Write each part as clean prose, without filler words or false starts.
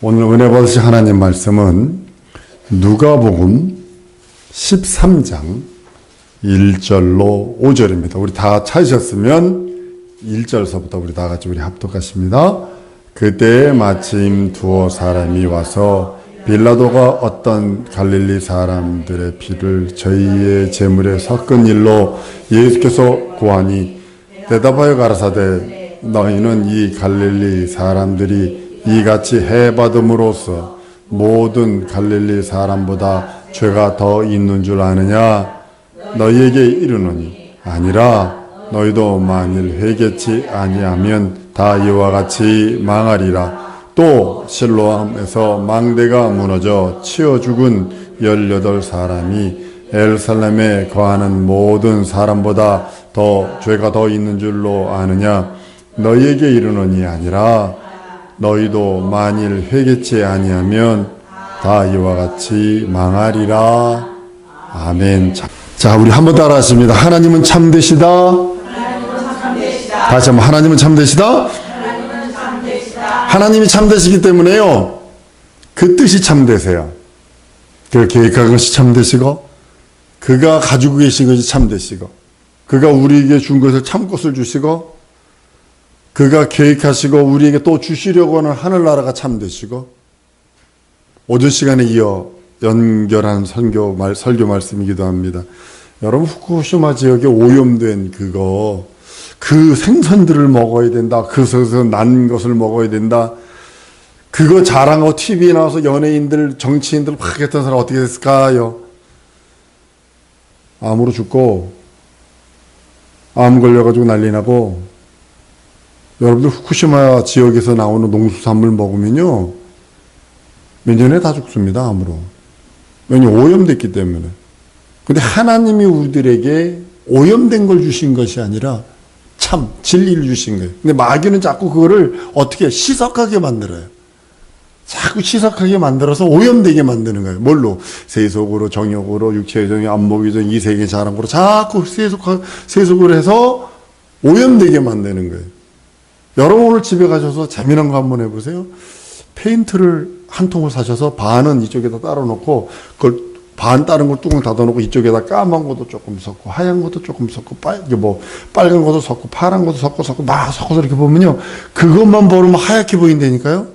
오늘 은혜 받으실 하나님 말씀은 누가복음 13장 1절로 5절입니다. 우리 다 찾으셨으면 1절서부터 우리 다 같이 합독하십니다. 그때 마침 두어 사람이 와서 빌라도가 어떤 갈릴리 사람들의 피를 저희의 제물에 섞은 일로 예수께서 고하니 대답하여 가라사대 너희는 이 갈릴리 사람들이 이같이 해받음으로써 모든 갈릴리 사람보다 죄가 더 있는 줄 아느냐? 너희에게 이르노니 아니라 너희도 만일 회개치 아니하면 다 이와 같이 망하리라. 또 실로암에서 망대가 무너져 치어 죽은 18사람이 예루살렘에 거하는 모든 사람보다 더 죄가 더 있는 줄로 아느냐? 너희에게 이르노니 아니라 너희도 만일 회개치 아니하면 다 이와 같이 망하리라. 아멘. 자, 우리 한번 따라 하십니다. 하나님은 참되시다. 다시 한번 하나님은 참되시다. 하나님이 참되시기 때문에요. 그 뜻이 참되세요. 그가 계획한 것이 참되시고 그가 가지고 계신 것이 참되시고 그가 우리에게 준 것을 참것을 주시고 그가 계획하시고 우리에게 또 주시려고 하는 하늘나라가 참되시고 오전 시간에 이어 연결한 설교 말씀이기도 합니다. 여러분 후쿠시마 지역에 오염된 그 생선들을 먹어야 된다. 그것에서 난 것을 먹어야 된다. 그거 자랑하고 TV에 나와서 연예인들 정치인들 막 했던 사람 어떻게 됐을까요? 암으로 죽고 암 걸려가지고 난리 나고 여러분들 후쿠시마 지역에서 나오는 농수산물 먹으면요 몇 년에 다 죽습니다. 암으로. 왜냐면 오염됐기 때문에. 근데 하나님이 우리들에게 오염된 걸 주신 것이 아니라 참 진리를 주신 거예요. 근데 마귀는 자꾸 그거를 어떻게 시석하게 만들어요. 자꾸 시석하게 만들어서 오염되게 만드는 거예요. 뭘로? 세속으로, 정욕으로, 육체의 정욕, 안목의 정욕, 이세계 자랑으로 자꾸 세속으로 해서 오염되게 만드는 거예요. 여러분 오늘 집에 가셔서 재미난 거 한번 해보세요. 페인트를 한 통을 사셔서 반은 이쪽에다 따로 놓고 그걸 반 다른 걸 뚜껑 닫아놓고 이쪽에다 까만 것도 조금 섞고 하얀 것도 조금 섞고 빨간 것도 섞고 파란 것도 섞고 막 섞어서 이렇게 보면요 그것만 보면 하얗게 보인다니까요.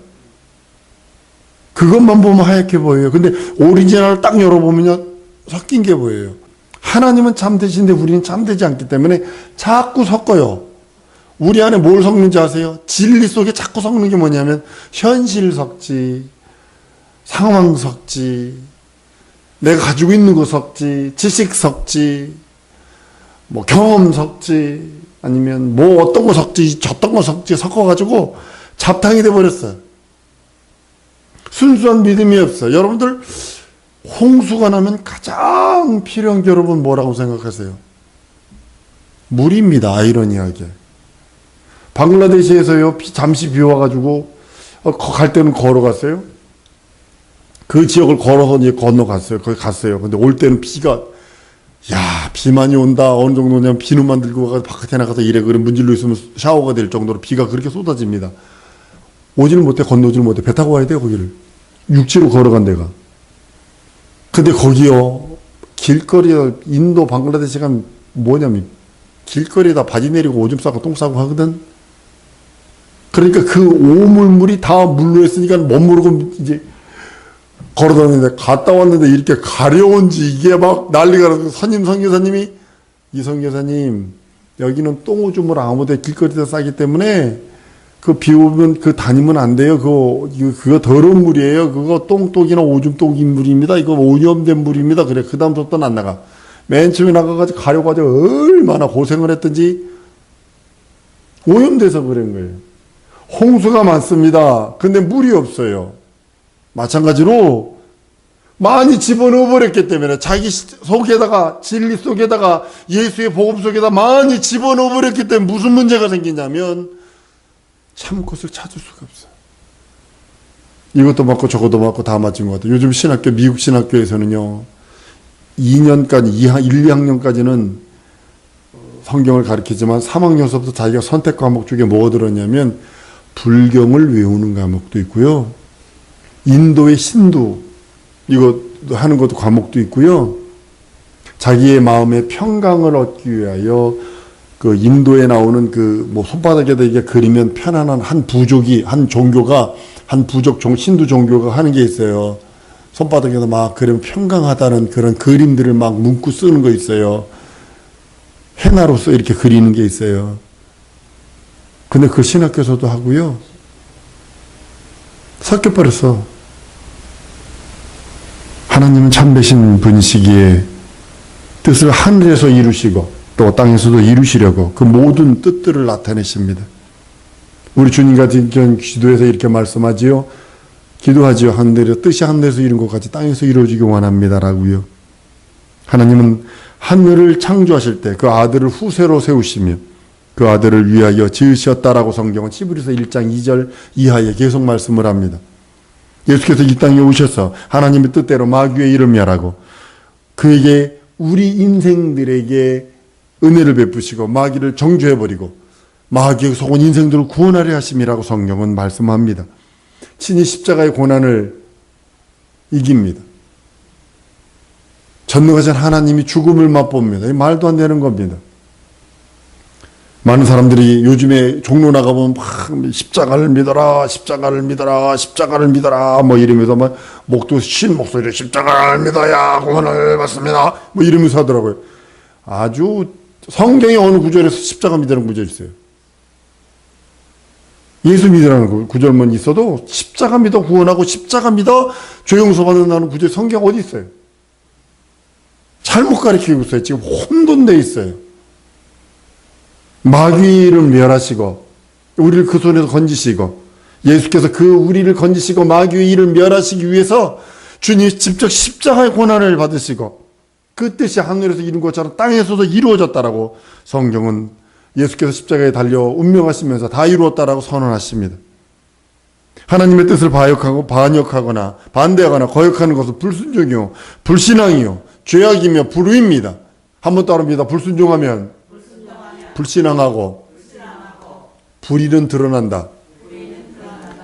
그것만 보면 하얗게 보여요. 근데 오리지널을 딱 열어보면요 섞인 게 보여요. 하나님은 참되신데 우리는 참되지 않기 때문에 자꾸 섞어요. 우리 안에 뭘 섞는지 아세요? 진리 속에 자꾸 섞는 게 뭐냐면 현실 섞지, 상황 섞지, 내가 가지고 있는 거 섞지, 지식 섞지, 뭐 경험 섞지, 아니면 뭐 어떤 거 섞지, 저떤 거 섞지 섞어가지고 잡탕이 돼버렸어요. 순수한 믿음이 없어요. 여러분들 홍수가 나면 가장 필요한 게 여러분 뭐라고 생각하세요? 물입니다. 아이러니하게. 방글라데시에서요 잠시 비 와가지고 갈 때는 걸어갔어요. 그 지역을 걸어서 이제 건너갔어요. 거기 갔어요. 근데 올 때는 비 많이 온다. 어느 정도냐면 비누만 들고 와서 바깥에 나가서 이래 그래 문질러 있으면 샤워가 될 정도로 비가 그렇게 쏟아집니다. 오지는 못해, 건너지는 못해. 배 타고 와야 돼요, 거기를. 육지로 걸어간 데가. 근데 거기요 길거리에 인도 방글라데시가 뭐냐면 길거리에다 바지 내리고 오줌 싸고 똥 싸고 하거든. 그러니까 그 오물물이 다 물로 했으니까 못 모르고 이제 걸어다녔는데 갔다 왔는데 이렇게 가려운지 이게 막 난리가 나서 선교사님이 이 선교사님 여기는 똥오줌을 아무데 길거리에다 싸기 때문에 그 비 오면 그 다니면 안 돼요. 그거 더러운 물이에요. 그거 똥이나 오줌 물입니다. 이거 오염된 물입니다. 그래 그 다음부터는 안 나가. 맨 처음에 나가가지고 가려가지고 얼마나 고생을 했던지 오염돼서 그런 거예요. 홍수가 많습니다. 근데 물이 없어요. 마찬가지로 많이 집어넣어 버렸기 때문에 자기 속에다가 진리 속에다가 예수의 복음 속에다 많이 집어넣어 버렸기 때문에 무슨 문제가 생기냐면 참 것을 찾을 수가 없어요. 이것도 맞고 저것도 맞고 다 맞은 것 같아요. 요즘 신학교 미국 신학교에서는요 2년까지 1, 2학년까지는 성경을 가르치지만 3학년서부터 자기가 선택 과목 중에 뭐가 들었냐면 불경을 외우는 과목도 있고요. 인도의 신두 이거 하는 것도 과목도 있고요. 자기의 마음의 평강을 얻기 위하여 그 인도에 나오는 그 뭐 손바닥에다 이게 그리면 편안한 한 부족이 한 종교가 한 부족 신두 종교가 하는 게 있어요. 손바닥에다 막 그리면 평강하다는 그런 그림들을 막 문구 쓰는 거 있어요. 헤나로서 이렇게 그리는 게 있어요. 근데 그 신학교에서도 하고요. 섞여버렸어. 하나님은 참되신 분이시기에 뜻을 하늘에서 이루시고 또 땅에서도 이루시려고 그 모든 뜻들을 나타내십니다. 우리 주님 같은 기도에서 이렇게 말씀하지요. 기도하지요. 하늘에서 뜻이 하늘에서 이룬 것 같이 땅에서 이루어지기 원합니다라고요. 하나님은 하늘을 창조하실 때 그 아들을 후세로 세우시며 그 아들을 위하여 지으셨다라고 성경은 히브리서 1장 2절 이하에 계속 말씀을 합니다. 예수께서 이 땅에 오셔서 하나님의 뜻대로 마귀의 이름이라고 그에게 우리 인생들에게 은혜를 베푸시고 마귀를 정죄해버리고 마귀의 속은 인생들을 구원하려 하심이라고 성경은 말씀합니다. 친히 십자가의 고난을 이깁니다. 전능하신 하나님이 죽음을 맛봅니다. 말도 안 되는 겁니다. 많은 사람들이 요즘에 종로 나가보면 막 십자가를 믿어라, 십자가를 믿어라, 십자가를 믿어라 뭐 이러면서 막 목도 쉰 목소리로 십자가를 믿어야 구원을 받습니다 뭐 이러면서 하더라고요. 아주 성경의 어느 구절에서 십자가 믿으라는 구절이 있어요. 예수 믿으라는 구절만 있어도 십자가 믿어 구원하고 십자가 믿어 죄용서 받는다는 구절 성경 어디 있어요? 잘못 가르치고 있어요. 지금 혼돈되어 있어요. 마귀를 멸하시고 우리를 그 손에서 건지시고 예수께서 그 우리를 건지시고 마귀의 일을 멸하시기 위해서 주님이 직접 십자가의 고난을 받으시고 그 뜻이 하늘에서 이룬 것처럼 땅에서도 이루어졌다라고 성경은 예수께서 십자가에 달려 운명하시면서 다 이루었다라고 선언하십니다. 하나님의 뜻을 반역하거나 반대하거나 거역하는 것은 불순종이요 불신앙이요 죄악이며 불의입니다. 한번 따릅니다. 불순종하면 불신앙하고 불의는 드러난다.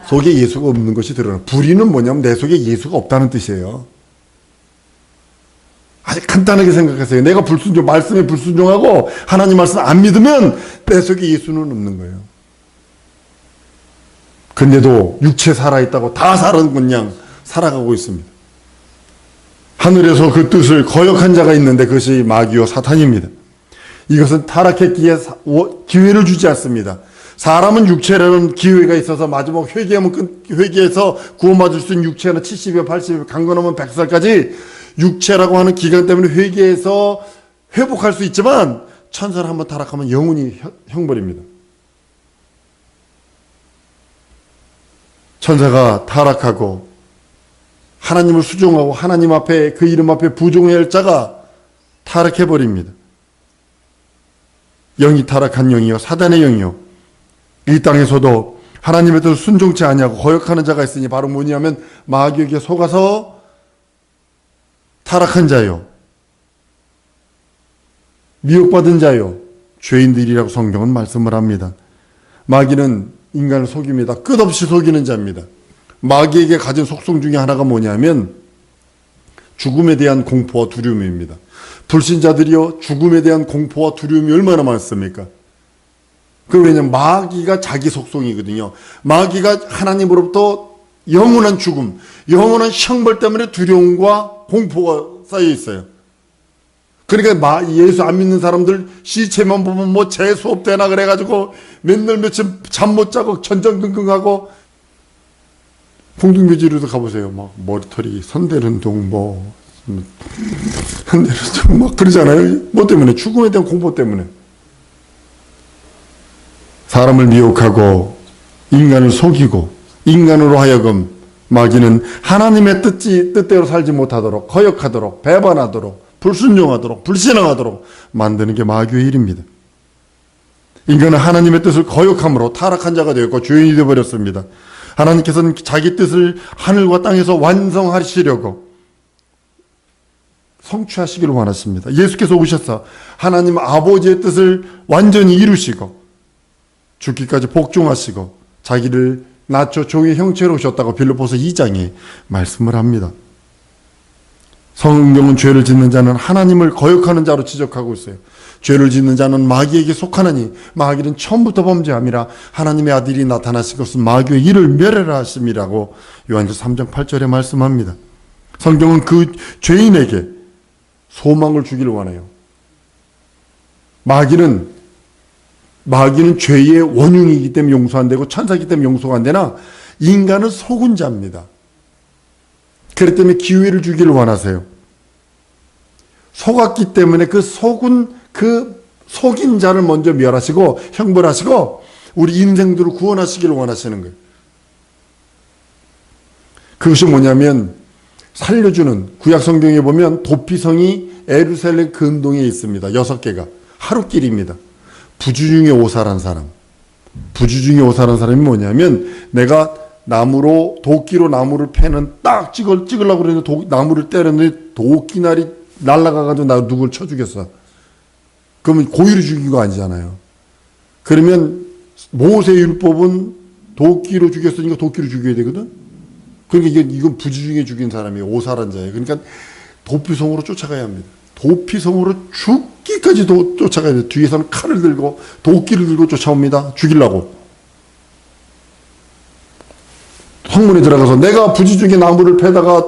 속에 예수가 없는 것이 드러나. 불의는 뭐냐면 내 속에 예수가 없다는 뜻이에요. 아주 간단하게 생각하세요. 내가 말씀에 불순종하고 하나님 말씀 안 믿으면 내 속에 예수는 없는 거예요. 근데도 육체 살아있다고 다 그냥 살아가고 있습니다. 하늘에서 그 뜻을 거역한 자가 있는데 그것이 마귀요 사탄입니다. 이것은 타락했기에 기회를 주지 않습니다. 사람은 육체라는 기회가 있어서 마지막 회개해서 구원받을 수 있는 육체는 70여 80여 강건하면 100살까지 육체라고 하는 기간 때문에 회개해서 회복할 수 있지만 천사를 한번 타락하면 영원히 형벌입니다. 천사가 타락하고 하나님을 수종하고 하나님 앞에 그 이름 앞에 부종해야 할 자가 타락해버립니다. 영이 타락한 영이요 사단의 영이요 이 땅에서도 하나님의 뜻을 순종치 아니하고 거역하는 자가 있으니 바로 뭐냐면 마귀에게 속아서 타락한 자요 미혹받은 자요 죄인들이라고 성경은 말씀을 합니다. 마귀는 인간을 속입니다. 끝없이 속이는 자입니다. 마귀에게 가진 속성 중에 하나가 뭐냐면 죽음에 대한 공포와 두려움입니다. 불신자들이요 죽음에 대한 공포와 두려움이 얼마나 많습니까? 왜냐면 마귀가 자기 속성이거든요. 마귀가 하나님으로부터 영원한 죽음, 영원한 형벌 때문에 두려움과 공포가 쌓여 있어요. 그러니까 예수 안 믿는 사람들 시체만 보면 뭐 재수업 되나 그래가지고 맨날 며칠 잠 못 자고 전전긍긍하고 공동묘지로도 가보세요. 막 머리털이 선대른동 선대른동 막 그러잖아요. 뭐 때문에? 죽음에 대한 공포 때문에. 사람을 미혹하고 인간을 속이고 인간으로 하여금 마귀는 하나님의 뜻대로 살지 못하도록 거역하도록 배반하도록 불순종하도록 불신앙하도록 만드는 게 마귀의 일입니다. 인간은 하나님의 뜻을 거역함으로 타락한 자가 되었고 죄인이 되어버렸습니다. 하나님께서는 자기 뜻을 하늘과 땅에서 완성하시려고 성취하시기를 원하십니다. 예수께서 오셔서 하나님 아버지의 뜻을 완전히 이루시고 죽기까지 복종하시고 자기를 나초 종의 형체로 오셨다고 빌립보서 2장에 말씀을 합니다. 성경은 죄를 짓는 자는 하나님을 거역하는 자로 지적하고 있어요. 죄를 짓는 자는 마귀에게 속하나니 마귀는 처음부터 범죄함이라 하나님의 아들이 나타나신 것은 마귀의 일을 멸하라 하심이라고 요한일서 3장 8절에 말씀합니다. 성경은 그 죄인에게 소망을 주기를 원해요. 마귀는 죄의 원흉이기 때문에 용서 안 되고 천사이기 때문에 용서가 안 되나 인간은 속은 자입니다. 그렇기 때문에 기회를 주기를 원하세요. 속았기 때문에 그 속인 자를 먼저 멸하시고 형벌하시고 우리 인생들을 구원하시기를 원하시는 거예요. 그것이 뭐냐면 살려주는 구약 성경에 보면 도피성이 예루살렘 근동에 있습니다. 6개가 하루길입니다. 부주중에 오살한 사람. 부주중에 오살한 사람이 뭐냐면 내가 도끼로 나무를 패는 딱 찍으려고 그랬는데 나무를 때렸는데 도끼날이 날아가가지고 나 누굴 쳐 죽였어. 그러면 고의로 죽인 거 아니잖아요. 그러면 모세의 율법은 도끼로 죽였으니까 도끼로 죽여야 되거든. 그러니까 이건 부주중에 죽인 사람이에요. 오살한 자예요. 그러니까 도피성으로 쫓아가야 합니다. 도피성으로 죽기까지 쫓아가야 돼요. 뒤에서는 칼을 들고 도끼를 들고 쫓아옵니다. 죽이려고. 성문에 들어가서 내가 부주중에 나무를 패다가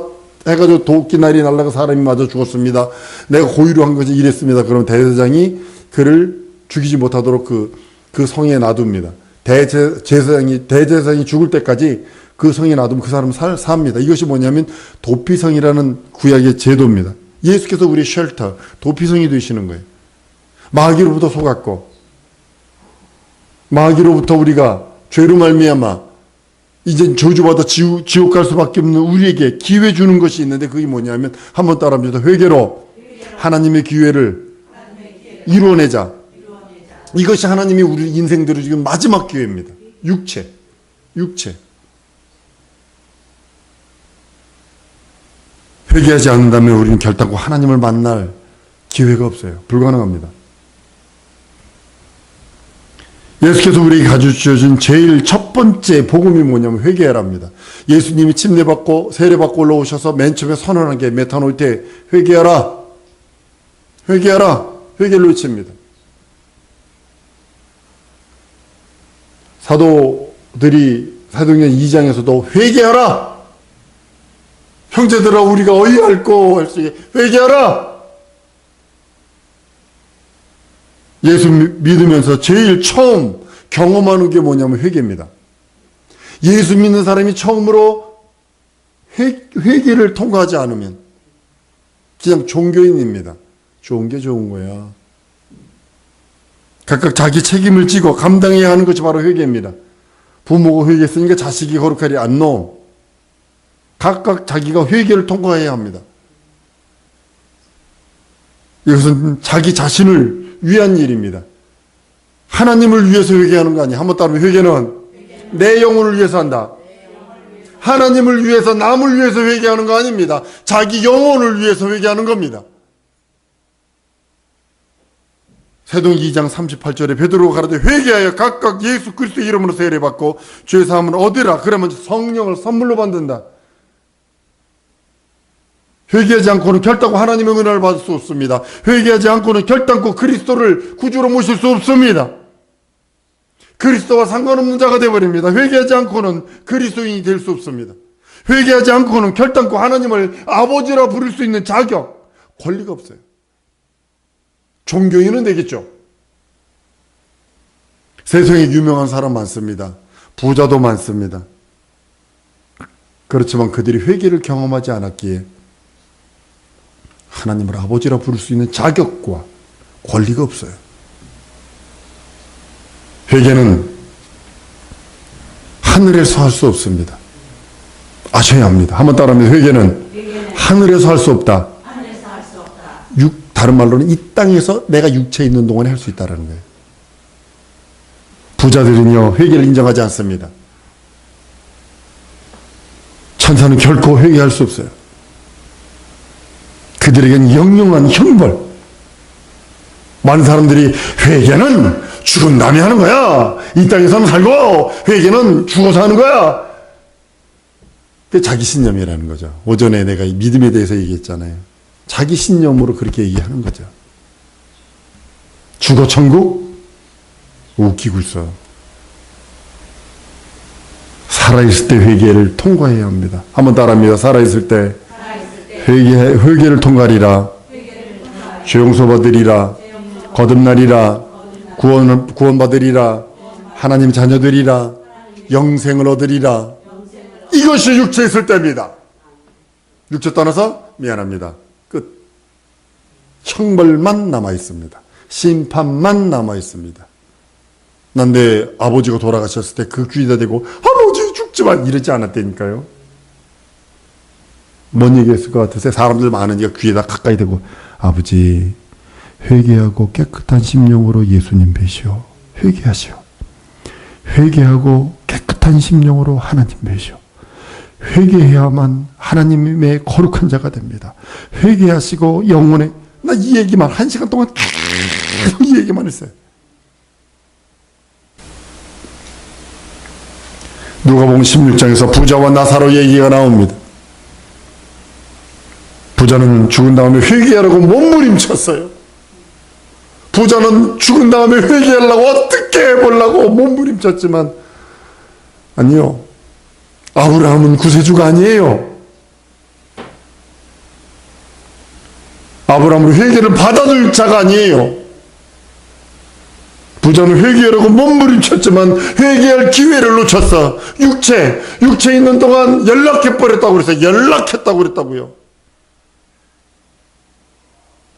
해가지고 도끼날이 날아가 사람이 맞아 죽었습니다. 내가 고의로 한 것이 이랬습니다. 그러면 대제사장이 그를 죽이지 못하도록 그 성에 놔둡니다. 대제사장이 죽을 때까지 그 성에 놔두면 그 사람은 삽니다. 이것이 뭐냐면 도피성이라는 구약의 제도입니다. 예수께서 우리 쉘터, 도피성이 되시는 거예요. 마귀로부터 속았고 마귀로부터 우리가 죄로 말미암아 이제 저주받아 지옥 갈 수밖에 없는 우리에게 기회 주는 것이 있는데 그게 뭐냐면 한번 따라합니다. 회개로 하나님의 기회를 이루어내자. 이것이 하나님이 우리 인생들을 지금 마지막 기회입니다. 육체. 회개하지 않는다면 우리는 결단코 하나님을 만날 기회가 없어요. 불가능합니다. 예수께서 우리에게 가르쳐주신 제일 첫 번째 복음이 뭐냐면 회개하랍니다. 예수님이 침례받고 세례받고 올라오셔서 맨 처음에 선언한 게 메타노일 때 회개하라. 회개를 외칩니다. 사도들이 사도행전 2장에서도 회개하라. 형제들아 우리가 어이할꼬 할 수 있게 회개하라. 예수 믿으면서 제일 처음 경험하는 게 뭐냐면 회개입니다. 예수 믿는 사람이 처음으로 회개를 통과하지 않으면 그냥 종교인입니다. 좋은 게 좋은 거야. 각각 자기 책임을 지고 감당해야 하는 것이 바로 회개입니다. 부모가 회개했으니까 자식이 거룩하리 않노. 각각 자기가 회개를 통과해야 합니다. 이것은 자기 자신을 위한 일입니다. 하나님을 위해서 회개하는 거 아니에요. 한번 따르면 회개는 내 영혼을 위해서 한다. 하나님을 위해서 남을 위해서 회개하는 거 아닙니다. 자기 영혼을 위해서 회개하는 겁니다. 세동기 2장 38절에 베드로가 가라되 회개하여 각각 예수 그리스도의 이름으로 세례받고 죄사함을 얻으라. 그러면 성령을 선물로 받는다. 회개하지 않고는 결단코 하나님의 은혜를 받을 수 없습니다. 회개하지 않고는 결단코 그리스도를 구주로 모실 수 없습니다. 그리스도와 상관없는 자가 되어버립니다. 회개하지 않고는 그리스도인이 될 수 없습니다. 회개하지 않고는 결단코 하나님을 아버지라 부를 수 있는 자격, 권리가 없어요. 종교인은 되겠죠. 세상에 유명한 사람 많습니다. 부자도 많습니다. 그렇지만 그들이 회개를 경험하지 않았기에 하나님을 아버지라 부를 수 있는 자격과 권리가 없어요. 회개는 하늘에서 할 수 없습니다. 아셔야 합니다. 한번 따라하면 회개는 하늘에서 할 수 없다. 다른 말로는 이 땅에서 내가 육체에 있는 동안에 할 수 있다는 거예요. 부자들은요 회개를 인정하지 않습니다. 천사는 결코 회개할 수 없어요. 그들에게는 영영한 형벌. 많은 사람들이 회개는 죽은 다음에 하는 거야. 이 땅에서는 살고 회개는 죽어서 하는 거야. 그게 자기 신념이라는 거죠. 오전에 내가 이 믿음에 대해서 얘기했잖아요. 자기 신념으로 그렇게 얘기하는 거죠. 죽어 천국? 웃기고 있어. 살아있을 때 회개를 통과해야 합니다. 한번 따라합니다. 살아있을 때 회개를 통과하리라. 죄 용서 받으리라. 거듭나리라. 구원받으리라. 하나님 자녀들이라. 영생을 얻으리라. 이것이 육체에 있을 때입니다. 육체 떠나서 미안합니다. 끝. 형벌만 남아있습니다. 심판만 남아있습니다. 난 내 아버지가 돌아가셨을 때 그 귀에다 대고 아버지 죽지만 이러지 않았다니까요. 뭔 얘기했을 것 같으세요? 사람들 많으니까 귀에다 가까이 대고 아버지 회개하고 깨끗한 심령으로 예수님 뵈시오. 회개하시오. 회개하고 깨끗한 심령으로 하나님 뵈시오. 회개해야만 하나님의 거룩한 자가 됩니다. 회개하시고 영혼에 나 이 얘기만 1시간 동안 계속 이 얘기만 했어요. 누가복음 16장에서 부자와 나사로 얘기가 나옵니다. 부자는 죽은 다음에 회개하라고 몸부림쳤어요. 부자는 죽은 다음에 회개하려고 어떻게 해보려고 몸부림쳤지만 아니요. 아브라함은 구세주가 아니에요. 아브라함은 회개를 받아줄 자가 아니에요. 부자는 회개하라고 몸부림쳤지만 회개할 기회를 놓쳤어. 육체에 있는 동안 연락해버렸다고 그랬어요. 연락했다고 그랬다고요.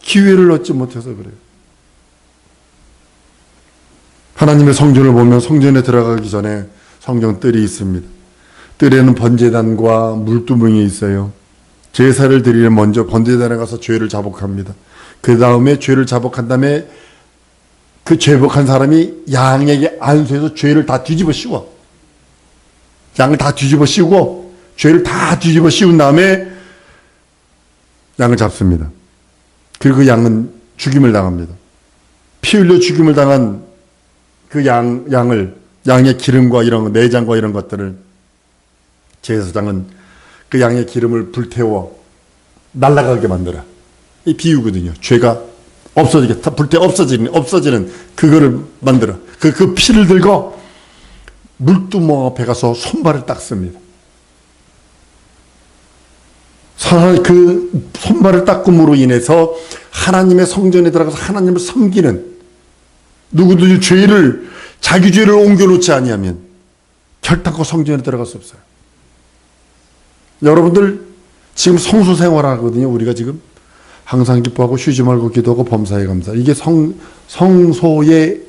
기회를 얻지 못해서 그래요. 하나님의 성전을 보면 성전에 들어가기 전에 성전 뜰이 있습니다. 뜰에는 번제단과 물두멍이 있어요. 제사를 드리려 먼저 번제단에 가서 죄를 자복합니다. 그 다음에 죄를 자복한 다음에 그 죄복한 사람이 양에게 안수해서 죄를 다 뒤집어 씌워. 양을 다 뒤집어 씌우고 죄를 다 뒤집어 씌운 다음에 양을 잡습니다. 그리고 그 양은 죽임을 당합니다. 피 흘려 죽임을 당한 그 양의 기름과 이런 내장과 이런 것들을 제사장은 그 양의 기름을 불태워 날아가게 만들어. 이 비유거든요. 죄가 없어지게, 불태 없어지는 그거를 만들어. 그 피를 들고 물두멍 앞에 가서 손발을 닦습니다. 그 손발을 닦음으로 인해서 하나님의 성전에 들어가서 하나님을 섬기는 누구든지 자기 죄를 옮겨놓지 아니하면 결단코 성전에 들어갈 수 없어요. 여러분들 지금 성수 생활하거든요. 우리가 지금 항상 기뻐하고 쉬지 말고 기도하고 범사에 감사. 이게 성소에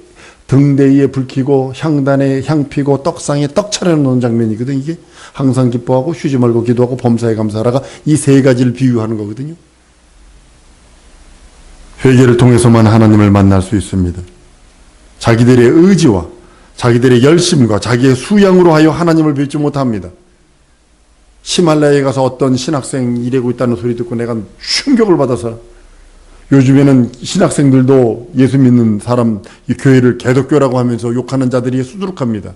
등대위에 불 켜고 향단에 향 피고 떡상에 떡 차려놓는 장면이거든요. 이게 항상 기뻐하고 쉬지 말고 기도하고 범사에 감사하라가 이 세 가지를 비유하는 거거든요. 회개를 통해서만 하나님을 만날 수 있습니다. 자기들의 의지와 자기들의 열심과 자기의 수양으로 하여 하나님을 뵙지 못합니다. 히말라야에 가서 어떤 신학생 일하고 있다는 소리 듣고 내가 충격을 받아서 요즘에는 신학생들도 예수 믿는 사람 이 교회를 개독교라고 하면서 욕하는 자들이 수두룩합니다.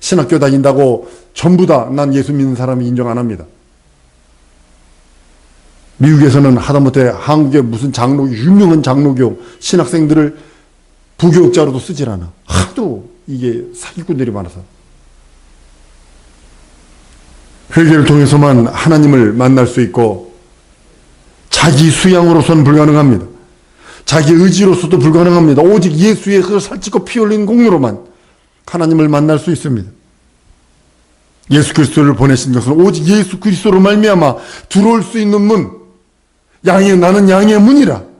신학교 다닌다고 전부 다 난 예수 믿는 사람이 인정 안 합니다. 미국에서는 하다못해 한국의 무슨 유명한 장로교 신학생들을 부교육자로도 쓰질 않아. 하도 이게 사기꾼들이 많아서. 회개를 통해서만 하나님을 만날 수 있고 자기 수양으로서는 불가능합니다. 자기 의지로서도 불가능합니다. 오직 예수의 그 살찌고 피 흘린 공로로만 하나님을 만날 수 있습니다. 예수 그리스도를 보내신 것은 오직 예수 그리스도로 말미암아 들어올 수 있는 문. 나는 양의 문이라.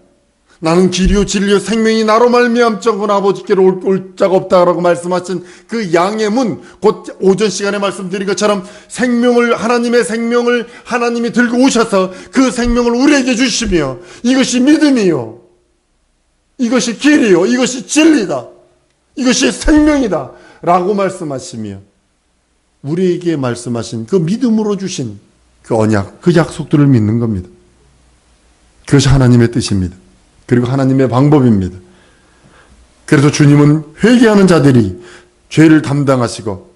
나는 길이요 진리요 생명이 나로 말미암자거나 아버지께로 올 자가 없다라고 말씀하신 그 양의 문, 곧 오전 시간에 말씀드린 것처럼 하나님의 생명을 하나님이 들고 오셔서 그 생명을 우리에게 주시며 이것이 믿음이요, 이것이 길이요, 이것이 진리다, 이것이 생명이다 라고 말씀하시며 우리에게 말씀하신 그 믿음으로 주신 그 언약, 그 약속들을 믿는 겁니다. 그것이 하나님의 뜻입니다. 그리고 하나님의 방법입니다. 그래서 주님은 회개하는 자들이 죄를 담당하시고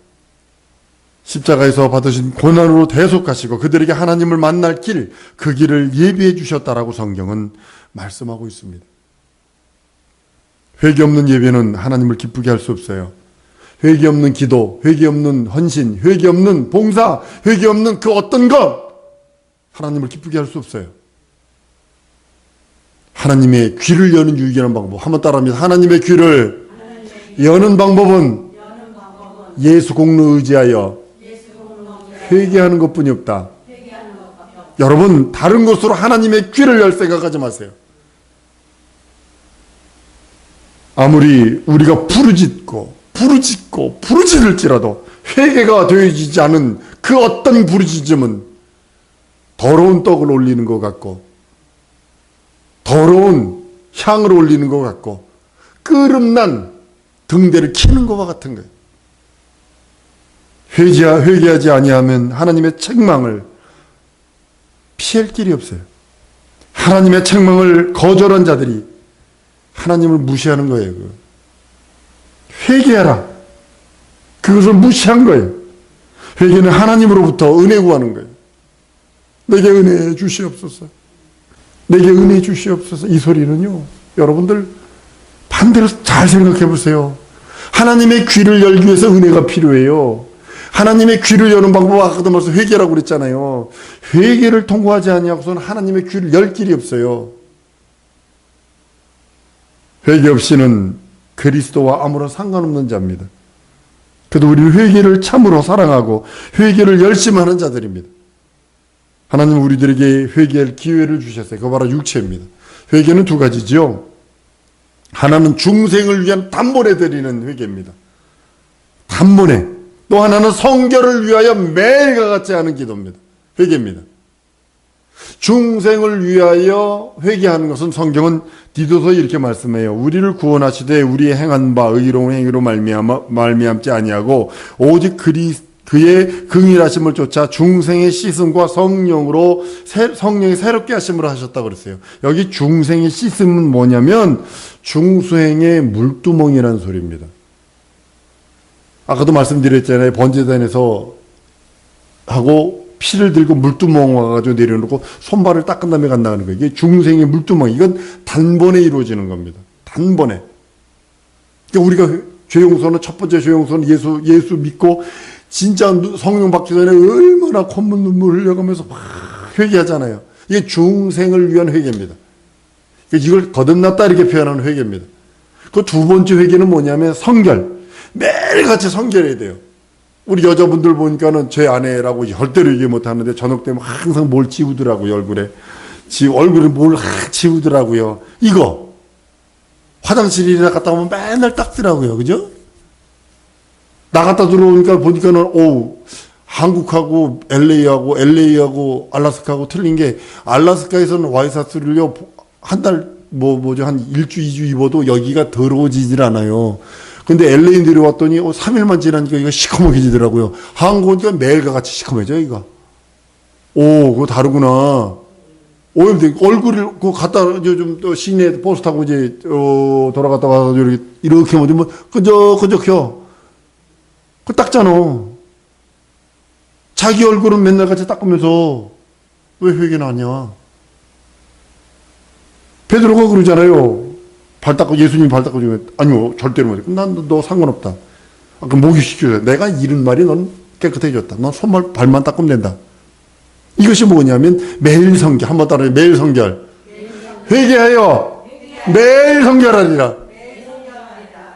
십자가에서 받으신 고난으로 대속하시고 그들에게 하나님을 만날 길, 그 길을 예비해 주셨다라고 성경은 말씀하고 있습니다. 회개 없는 예배는 하나님을 기쁘게 할 수 없어요. 회개 없는 기도, 회개 없는 헌신, 회개 없는 봉사, 회개 없는 그 어떤 것 하나님을 기쁘게 할 수 없어요. 하나님의 귀를 여는 유일한 방법, 한번 따라합니다. 하나님의 귀를 여는 방법은 예수 공로 의지하여 회개하는 것뿐이 없다. 여러분, 다른 것으로 하나님의 귀를 열 생각하지 마세요. 아무리 우리가 부르짖을지라도 회개가 되어지지 않은 그 어떤 부르짖음은 더러운 떡을 올리는 것 같고 더러운 향을 올리는 것 같고 끄름난 등대를 키는 것과 같은 거예요. 회개하지 아니하면 하나님의 책망을 피할 길이 없어요. 하나님의 책망을 거절한 자들이 하나님을 무시하는 거예요. 회개하라. 그것을 무시한 거예요. 회개는 하나님으로부터 은혜 구하는 거예요. 내게 은혜 주시옵소서. 내게 은혜 주시옵소서. 이 소리는요, 여러분들 반대로 잘 생각해 보세요. 하나님의 귀를 열기 위해서 은혜가 필요해요. 하나님의 귀를 여는 방법, 아까도 말씀 회개라고 그랬잖아요. 회개를 통과하지 아니하고서는 하나님의 귀를 열 길이 없어요. 회개 없이는 그리스도와 아무런 상관없는 자입니다. 그래도 우리는 회개를 참으로 사랑하고 회개를 열심히 하는 자들입니다. 하나님은 우리들에게 회개할 기회를 주셨어요. 그거 바로 육체입니다. 회개는 두 가지죠. 하나는 중생을 위한 단번에 드리는 회개입니다. 단번에. 또 하나는 성결을 위하여 매일과 같이 하는 기도입니다. 회개입니다. 중생을 위하여 회개하는 것은 성경은 디도서에 이렇게 말씀해요. 우리를 구원하시되 우리의 행한 바 의로운 행위로 말미암지 아니하고 오직 그의 긍일하심을 쫓아 중생의 씻음과 성령의 새롭게 하심으로 하셨다고 그랬어요. 여기 중생의 씻음은 뭐냐면 중수행의 물두멍이라는 소리입니다. 아까도 말씀드렸잖아요. 번제단에서 하고 피를 들고 물두멍 와가지고 내려놓고 손발을 닦은 다음에 간다는 거예요. 이게 중생의 물두멍. 이건 단번에 이루어지는 겁니다. 단번에. 그러니까 우리가 죄용서는 첫 번째 죄용서는 예수 믿고 진짜 성령 받기 전에 얼마나 콧물 눈물 흘려가면서 막 회개하잖아요. 이게 중생을 위한 회개입니다. 그러니까 이걸 거듭났다 이렇게 표현하는 회개입니다. 그 두 번째 회개는 뭐냐면 성결. 매일같이 성결해야 돼요. 우리 여자분들 보니까는 제 아내라고 절대로 얘기 못하는데 저녁 되면 항상 뭘 지우더라고요. 얼굴에 뭘 지우더라고요. 이거 화장실이나 갔다 오면 맨날 닦더라고요. 그죠? 나갔다 들어오니까 보니까는 한국하고 LA하고 알라스카하고 틀린 게 알라스카에서는 와이셔츠를요 한 달 한 1주 2주 입어도 여기가 더러워지질 않아요. 근데 LA 내려왔더니 3일만 지나니까 이거 시커멓게지더라고요. 한국 오니까 매일과 같이 시커매져 이거. 그거 다르구나. 얼굴을 갔다 요즘 또 시내 버스 타고 이제 돌아갔다 와서 이렇게 뭐 끈적끈적혀. 그 닦잖아. 자기 얼굴은 맨날 같이 닦으면서 왜 회개는 하냐? 베드로가 그러잖아요. 예수님이 발 닦아주면, 아니요, 절대로 못해. 난 너 상관없다. 그럼 목욕시켜줘. 내가 이런 말이 넌 깨끗해졌다. 넌 발만 닦으면 된다. 이것이 뭐냐면 매일 성결. 한번 따라해. 매일 성결. 회개하여 매일 성결하리라.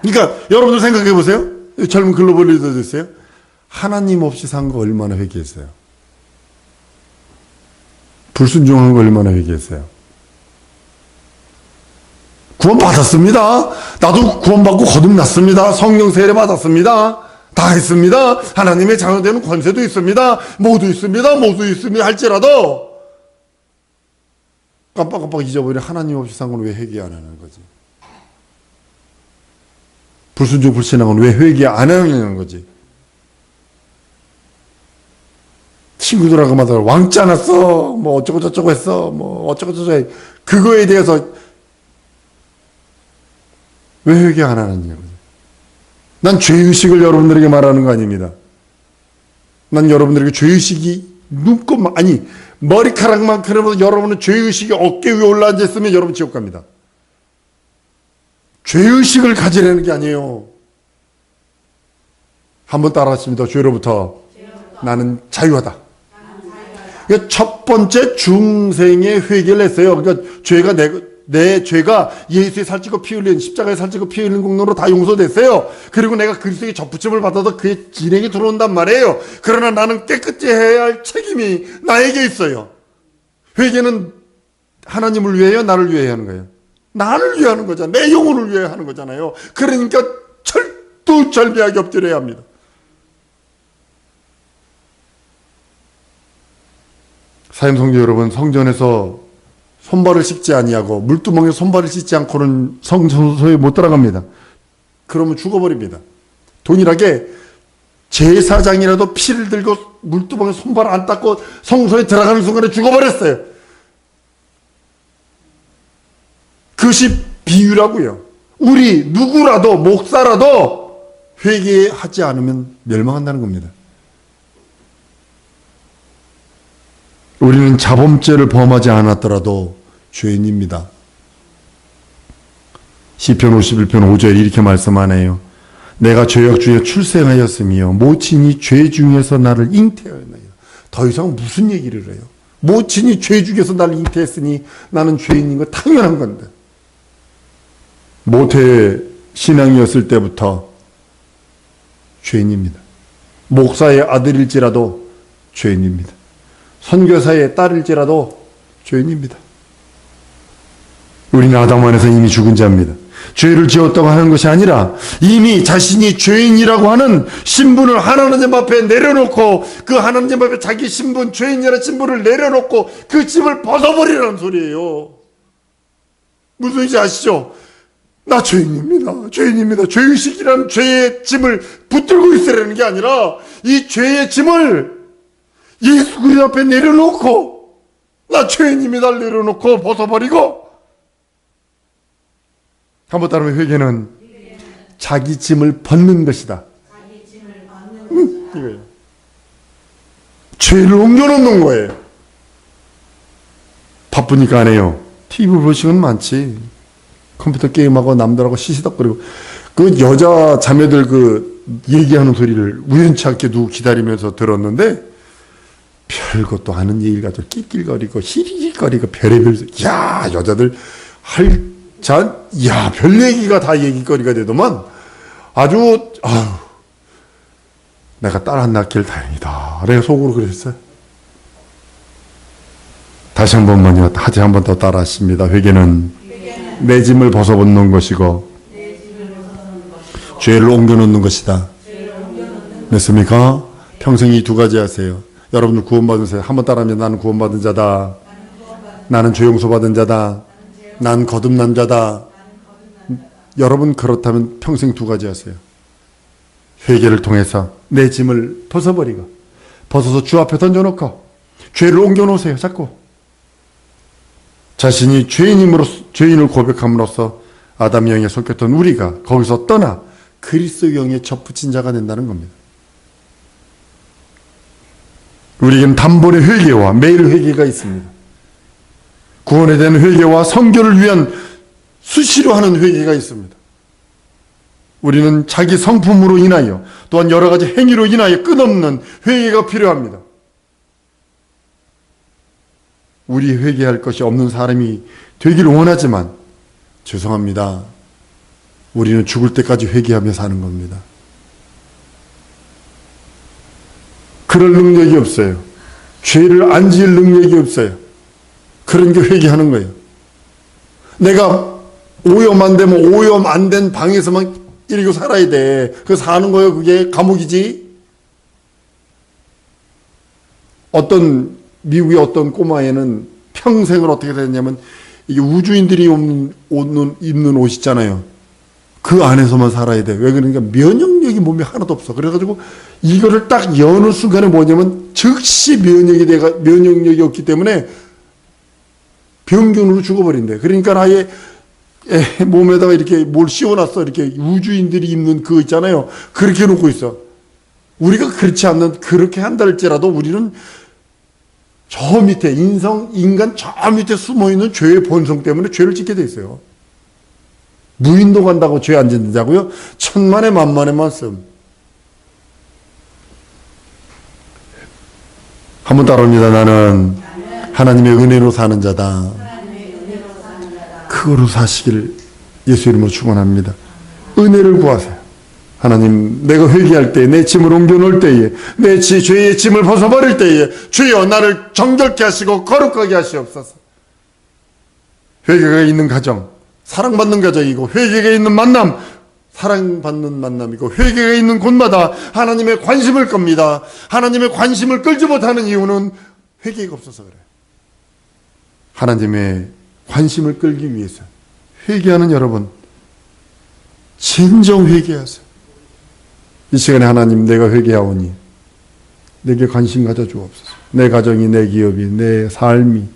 그러니까 여러분들 생각해 보세요. 젊은 글로벌 리더 됐어요. 하나님 없이 산 거 얼마나 회개했어요. 불순종한 거 얼마나 회개했어요. 구원 받았습니다. 나도 구원받고 거듭났습니다. 성령 세례 받았습니다. 다 했습니다. 하나님의 자녀되는 권세도 있습니다. 모두 있습니다. 할지라도 깜빡깜빡 잊어버려. 하나님 없이 산 건 왜 회개 안 하는 거지? 불순종 불신한 건 왜 회개 안 하는 거지? 친구들하고 마다 왕자 났어. 뭐 어쩌고저쩌고 했어. 뭐 어쩌고저쩌고 해. 그거에 대해서 왜 회개 안 하느냐고요. 난 죄의식을 여러분들에게 말하는 거 아닙니다. 난 여러분들에게 죄의식이 눈꼽, 아니, 머리카락만큼 여러분은 죄의식이 어깨 위에 올라앉아 있으면 여러분 지옥 갑니다. 죄의식을 가지려는 게 아니에요. 한번 따라하십니다. 죄로부터 나는 자유하다. 그러니까 첫 번째 중생의 회개를 했어요. 그러니까 죄가 내 죄가 예수의 살찌고 피 흘린 십자가에 살찌고 피 흘린 공로로 다 용서됐어요. 그리고 내가 그리스도의 접붙임을 받아도 그의 진행이 들어온단 말이에요. 그러나 나는 깨끗이 해야 할 책임이 나에게 있어요. 회개는 하나님을 위하여 나를 위하여 하는 거예요. 나를 위하여 하는 거잖아요. 내 영혼을 위하여 하는 거잖아요. 그러니까 철두철미하게 엎드려야 합니다. 사임성도 여러분, 성전에서 손발을 씻지 아니하고 물두멍에 손발을 씻지 않고는 성소에 못 들어갑니다. 그러면 죽어버립니다. 동일하게 제사장이라도 피를 들고 물두멍에 손발을 안 닦고 성소에 들어가는 순간에 죽어버렸어요. 그것이 비유라고요. 우리 누구라도 목사라도 회개하지 않으면 멸망한다는 겁니다. 우리는 자범죄를 범하지 않았더라도 죄인입니다. 시편 51편 5절 이렇게 말씀하네요. 내가 죄악 중에 출생하였으며 모친이 죄 중에서 나를 잉태하였나요. 더 이상 무슨 얘기를 해요. 모친이 죄 중에서 나를 잉태했으니 나는 죄인인 거 당연한 건데. 모태 신앙이었을 때부터 죄인입니다. 목사의 아들일지라도 죄인입니다. 선교사의 딸일지라도 죄인입니다. 우리는 아담 안에서 이미 죽은 자입니다. 죄를 지었다고 하는 것이 아니라 이미 자신이 죄인이라고 하는 신분을 하나님 앞에 내려놓고 그 하나님 앞에 자기 신분, 죄인이라는 신분을 내려놓고 그 짐을 벗어버리라는 소리예요. 무슨 소리인지 아시죠? 나 죄인입니다. 죄인입니다. 죄의식이라는 죄의 짐을 붙들고 있으라는 게 아니라 이 죄의 짐을 예수 그리스도 앞에 내려놓고 나 죄인입니다 내려놓고 벗어버리고. 한번 따르면 회개는 자기 짐을 벗는 것이다. 이거예요. 죄를 옮겨놓는 거예요. 바쁘니까 안 해요. TV 볼 시간 많지. 컴퓨터 게임하고 남들하고 시시덕거리고. 그 여자 자매들 그 얘기하는 소리를 우연치 않게 누구 기다리면서 들었는데 별것도 아는 얘기를 가지고 낄낄거리고 히리히리거리고 별의별, 야, 여자들 야, 별 얘기가 다 얘기거리가 되더만 아주, 내가 딸 안 낳길 다행이다. 내가 속으로 그랬어요. 다시 한 번만요. 다시 한 번 더 따라하십니다. 회개는 내 짐을 벗어놓는 것이고 죄를 옮겨놓는 것이다. 됐습니까? 평생 이 두 가지 하세요. 여러분들 구원받으세요. 한번 따라하면 나는 구원받은 자다. 나는 죄 용서받은 자다. 난 거듭난 자다. 여러분 그렇다면 평생 두 가지 하세요. 회개를 통해서 내 짐을 벗어버리고 벗어서 주 앞에 던져놓고 죄를 옮겨놓으세요. 자꾸 자신이 죄인을 고백함으로써 아담 영에 속했던 우리가 거기서 떠나 그리스도 영에 접붙인 자가 된다는 겁니다. 우리에게는 단번의 회개와 매일 회개가 있습니다. 구원에 대한 회개와 선교를 위한 수시로 하는 회개가 있습니다. 우리는 자기 성품으로 인하여 또한 여러 가지 행위로 인하여 끝없는 회개가 필요합니다. 우리 회개할 것이 없는 사람이 되기를 원하지만 죄송합니다. 우리는 죽을 때까지 회개하며 사는 겁니다. 그럴 능력이 없어요. 죄를 안 지을 능력이 없어요. 그런 게 회개하는 거예요. 내가 오염 안 되면 오염 안 된 방에서만 이러고 살아야 돼. 그 사는 거예요. 그게 감옥이지. 미국의 어떤 꼬마애는 평생을 어떻게 됐냐면 이게 우주인들이 입는 옷 있잖아요. 그 안에서만 살아야 돼. 왜 그러니까 면역력이 몸에 하나도 없어. 그래가지고 이거를 딱 여는 순간에 뭐냐면 즉시 면역력이 없기 때문에 병균으로 죽어버린대. 그러니까 아예 몸에다가 이렇게 뭘 씌워놨어. 이렇게 우주인들이 입는 그거 있잖아요. 그렇게 놓고 있어. 우리가 그렇지 않는, 그렇게 한다 할지라도 우리는 저 밑에, 인간 저 밑에 숨어있는 죄의 본성 때문에 죄를 짓게 돼 있어요. 무인도 간다고 죄 안 짓는다고요? 천만에 만만의 말씀. 한번 따라합니다. 나는 하나님의 은혜로 사는 자다. 그거로 사시기를 예수 이름으로 축원합니다. 은혜를 구하세요. 하나님, 내가 회개할 때, 내 짐을 옮겨놓을 때에, 내 죄의 짐을 벗어버릴 때에 주여 나를 정결케 하시고 거룩하게 하시옵소서. 회개가 있는 가정, 사랑받는 가정이고, 회개가 있는 만남, 사랑받는 만남이고, 회개가 있는 곳마다 하나님의 관심을 끕니다. 하나님의 관심을 끌지 못하는 이유는 회개가 없어서 그래요. 하나님의 관심을 끌기 위해서 회개하는 여러분, 진정 회개하세요. 이 시간에 하나님, 내가 회개하오니 내게 관심 가져주옵소서. 내 가정이, 내 기업이, 내 삶이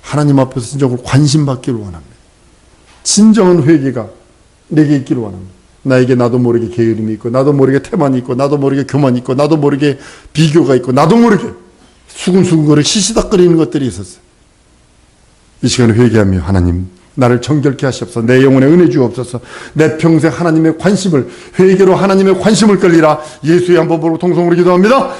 하나님 앞에서 진정으로 관심 받기를 원합니다. 진정한 회개가 내게 있기를 원합니다. 나에게 나도 모르게 게으름이 있고, 나도 모르게 태만이 있고, 나도 모르게 교만이 있고, 나도 모르게 비교가 있고, 나도 모르게 수근수근거리고 시시닥거리는 것들이 있었어요. 이 시간에 회개하며 하나님, 나를 정결케 하시옵소서. 내 영혼에 은혜 주옵소서. 내 평생 하나님의 관심을, 회개로 하나님의 관심을 끌리라. 예수의 한 번 보고 통성으로 기도합니다.